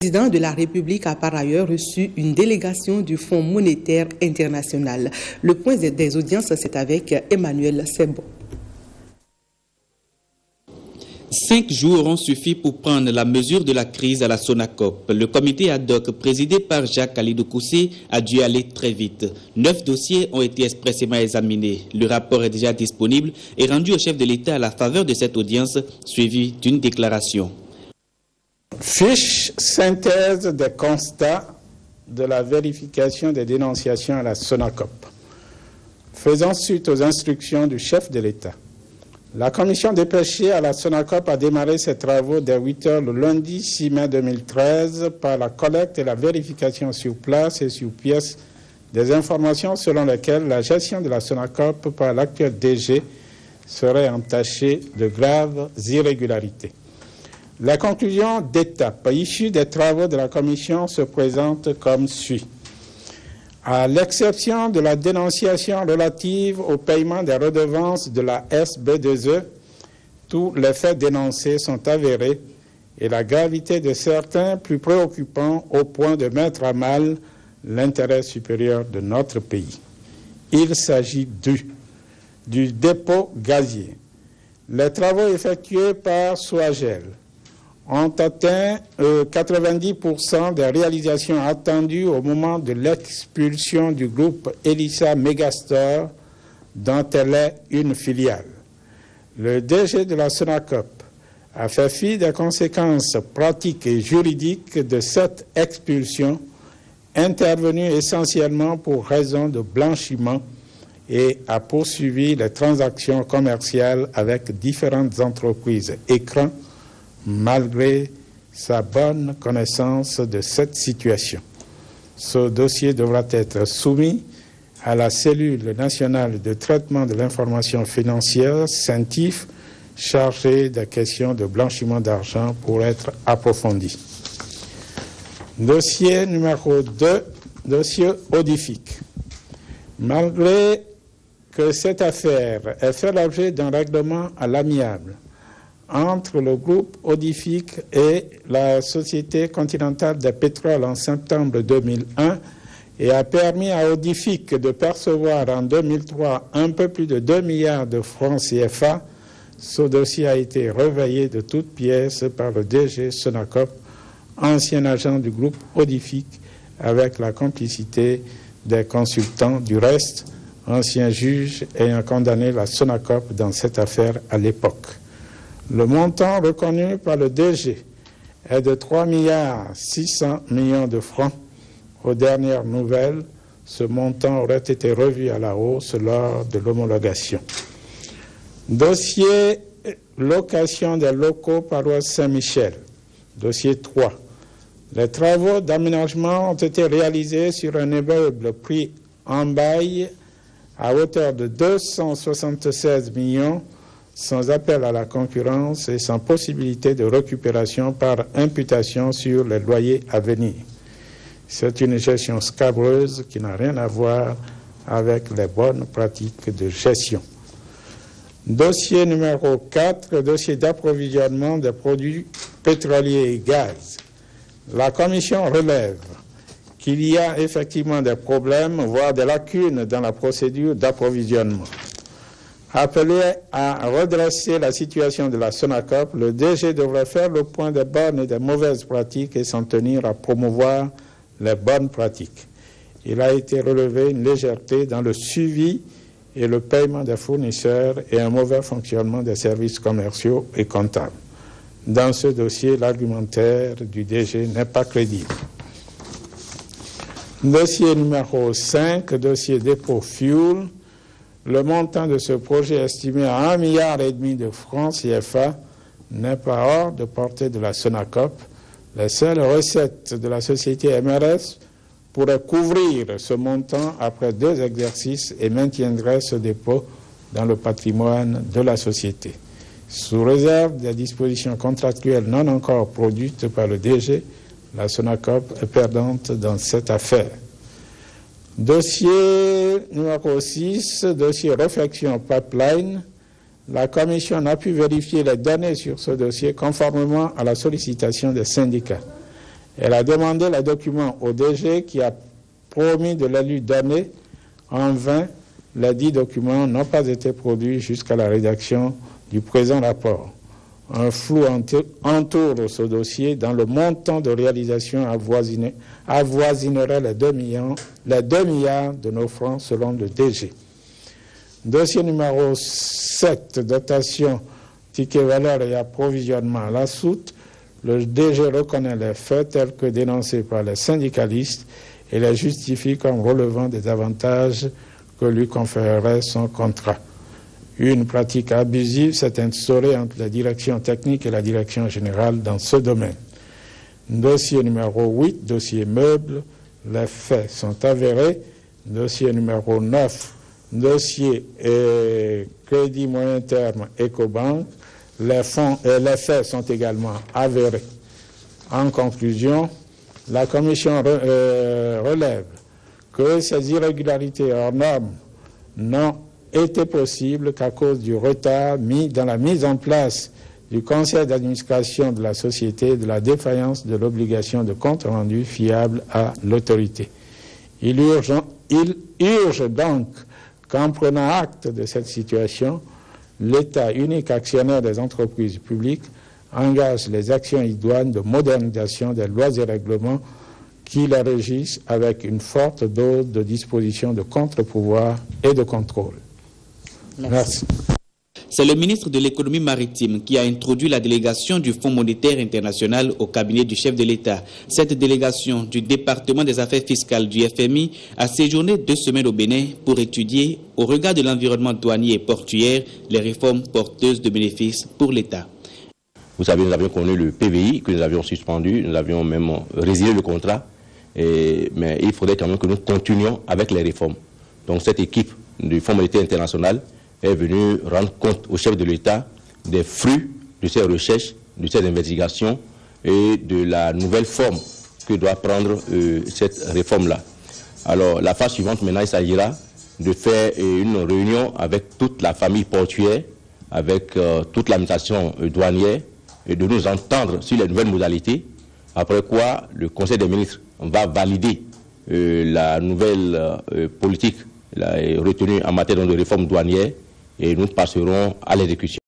Le président de la République a par ailleurs reçu une délégation du Fonds monétaire international. Le point des audiences, c'est avec Emmanuel Sebo. 5 jours ont suffi pour prendre la mesure de la crise à la Sonacop. Le comité ad hoc présidé par Jacques Khalidou Koussé a dû aller très vite. 9 dossiers ont été expressément examinés. Le rapport est déjà disponible et rendu au chef de l'État à la faveur de cette audience, suivi d'une déclaration. Fiche synthèse des constats de la vérification des dénonciations à la Sonacop. Faisant suite aux instructions du chef de l'État, la commission dépêchée à la Sonacop a démarré ses travaux dès 8 h le lundi 6 mai 2013 par la collecte et la vérification sur place et sur pièce des informations selon lesquelles la gestion de la Sonacop par l'actuel DG serait entachée de graves irrégularités. La conclusion d'étape issue des travaux de la commission se présente comme suit. À l'exception de la dénonciation relative au paiement des redevances de la SB2E, tous les faits dénoncés sont avérés et la gravité de certains plus préoccupants au point de mettre à mal l'intérêt supérieur de notre pays. Il s'agit du dépôt gazier. Les travaux effectués par Soagel ont atteint 90% des réalisations attendues au moment de l'expulsion du groupe Elisa Megastore, dont elle est une filiale. Le DG de la Sonacop a fait fi des conséquences pratiques et juridiques de cette expulsion, intervenue essentiellement pour raison de blanchiment, et a poursuivi les transactions commerciales avec différentes entreprises écrans, malgré sa bonne connaissance de cette situation. Ce dossier devra être soumis à la cellule nationale de traitement de l'information financière, CENTIF, chargée des questions de blanchiment d'argent pour être approfondi. Dossier numéro 2, dossier Odific. Malgré que cette affaire ait fait l'objet d'un règlement à l'amiable entre le groupe Odific et la Société continentale des pétroles en septembre 2001 et a permis à Odific de percevoir en 2003 un peu plus de 2 milliards de francs CFA, ce dossier a été reveillé de toutes pièces par le DG Sonacop, ancien agent du groupe Odific, avec la complicité des consultants. Du reste, ancien juge ayant condamné la Sonacop dans cette affaire à l'époque. Le montant reconnu par le DG est de 3,6 milliards de francs. Aux dernières nouvelles, ce montant aurait été revu à la hausse lors de l'homologation. Dossier location des locaux paroisse Saint-Michel. Dossier 3. Les travaux d'aménagement ont été réalisés sur un immeuble pris en bail à hauteur de 276 millions, sans appel à la concurrence et sans possibilité de récupération par imputation sur les loyers à venir. C'est une gestion scabreuse qui n'a rien à voir avec les bonnes pratiques de gestion. Dossier numéro 4, dossier d'approvisionnement des produits pétroliers et gaz. La Commission relève qu'il y a effectivement des problèmes, voire des lacunes dans la procédure d'approvisionnement. Appelé à redresser la situation de la Sonacop, le DG devrait faire le point des bonnes et des mauvaises pratiques et s'en tenir à promouvoir les bonnes pratiques. Il a été relevé une légèreté dans le suivi et le paiement des fournisseurs et un mauvais fonctionnement des services commerciaux et comptables. Dans ce dossier, l'argumentaire du DG n'est pas crédible. Dossier numéro 5, dossier dépôt fuel. Le montant de ce projet estimé à 1,5 milliard de francs CFA n'est pas hors de portée de la Sonacop. Les seules recettes de la société MRS pourraient couvrir ce montant après 2 exercices et maintiendraient ce dépôt dans le patrimoine de la société. Sous réserve des dispositions contractuelles non encore produites par le DG, la Sonacop est perdante dans cette affaire. Dossier numéro 6, dossier réflexion pipeline. La Commission n'a pu vérifier les données sur ce dossier conformément à la sollicitation des syndicats. Elle a demandé les documents au DG qui a promis de les lui donner. En vain, les 10 documents n'ont pas été produits jusqu'à la rédaction du présent rapport. Un flou entoure ce dossier dont le montant de réalisation avoisinerait les 2 milliards de nos francs selon le DG. Dossier numéro 7, dotation, ticket valeur et approvisionnement à la soute. Le DG reconnaît les faits tels que dénoncés par les syndicalistes et les justifie comme relevant des avantages que lui conférerait son contrat. Une pratique abusive s'est instaurée entre la direction technique et la direction générale dans ce domaine. Dossier numéro 8, dossier meubles, les faits sont avérés. Dossier numéro 9, dossier crédit moyen terme Ecobank, les faits sont également avérés. En conclusion, la Commission relève que ces irrégularités hors normes n'ont été possibles qu'à cause du retard mis dans la mise en place du conseil d'administration de la société et de la défaillance de l'obligation de compte rendu fiable à l'autorité. Il urge donc qu'en prenant acte de cette situation, l'État, unique actionnaire des entreprises publiques, engage les actions idoines de modernisation des lois et règlements qui les régissent avec une forte dose de dispositions de contre-pouvoir et de contrôle. Merci. C'est le ministre de l'économie maritime qui a introduit la délégation du Fonds monétaire international au cabinet du chef de l'État. Cette délégation du département des affaires fiscales du FMI a séjourné 2 semaines au Bénin pour étudier, au regard de l'environnement douanier et portuaire, les réformes porteuses de bénéfices pour l'État. Vous savez, nous avions connu le PVI, que nous avions suspendu, nous avions même résilié le contrat, mais il faudrait quand même que nous continuions avec les réformes. Donc cette équipe du Fonds monétaire international est venue rendre compte au chef de l'État des fruits de ces recherches, de ces investigations et de la nouvelle forme que doit prendre cette réforme-là. Alors la phase suivante, maintenant, il s'agira de faire une réunion avec toute la famille portuaire, avec toute l'administration douanière, et de nous entendre sur les nouvelles modalités, après quoi le Conseil des ministres va valider la nouvelle politique retenue en matière de réforme douanière et nous passerons à l'exécution.